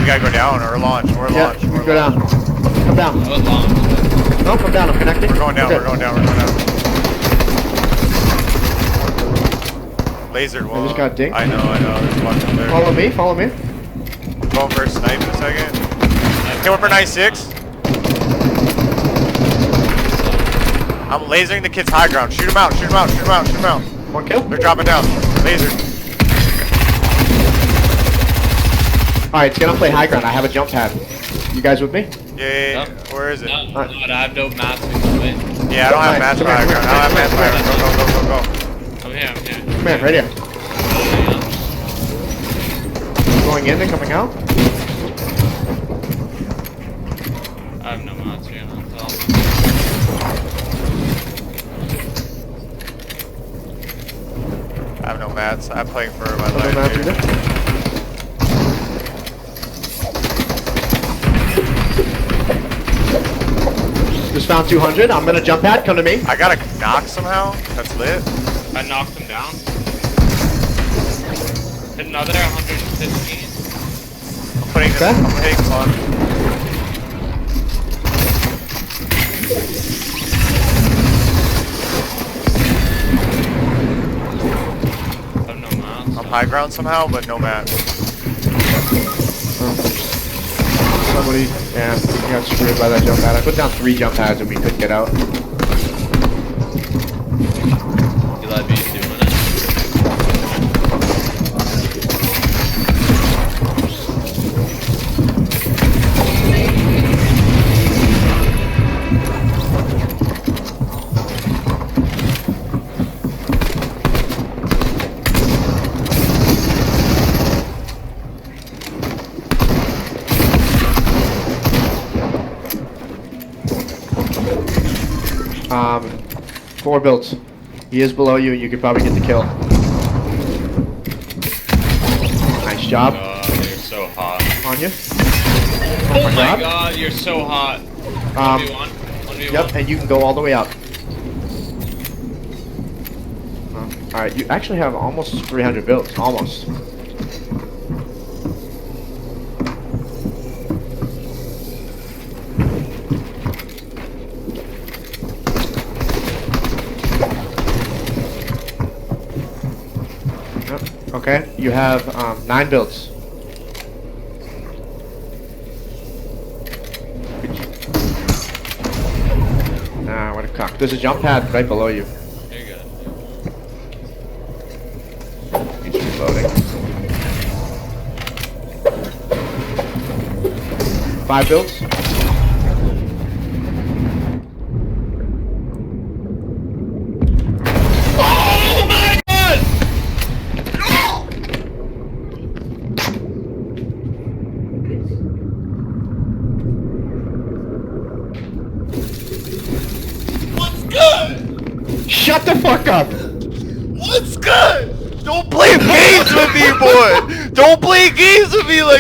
We gotta go down or launch or Yeah, launch. you Or go launch. down. Come down. Oh, launch. No, come down. I'm connecting. We're going down. We're going down. We're going down. Lasered one. just got dinked. I know. There's a bunch up there. Follow me. Follow me. Going for a snipe in a second. Came up for 96. I'm lasering the kid's high ground. Shoot him out. Shoot him out. Shoot him out. Shoot him out. One kill. They're dropping down. Laser. Alright, it's gonna play high ground. I have a jump pad. You guys with me? Yeah. Nope. Where is it? No, I have no maps. We can win. Yeah, I don't have match high ground. I don't have match high ground. Go. I'm here. Come here, right here. Going in and coming out. I have no maps here. I have no mats. I'm playing for my No life. mats here. either. Just found 200. I'm gonna jump pad. Come to me. I got a knock somehow. That's lit. I knocked him down. Hit another 115. I'm putting this. Okay. I'm hitting fun. I have no maps. I'm high ground somehow, but no mat. Somebody, yeah, he got screwed by that jump pad. I put down 3 jump pads and we couldn't get out. You let me doing it. Um, 4 builds. He is below you. You could probably get the kill. Nice job You're so hot. on you. Oh my God. god, you're so hot. 1v1. 1v1. Yep, and you can go all the way up. Alright, you actually have almost 300 builds. Almost. Yep. Okay, you have 9 builds. Nah, what a cock. There's a jump pad right below you. You're good. He's reloading. 5 builds. Oh my god! What's good? Shut the fuck up! What's good? Don't play games with me, boy. Don't play games with me like.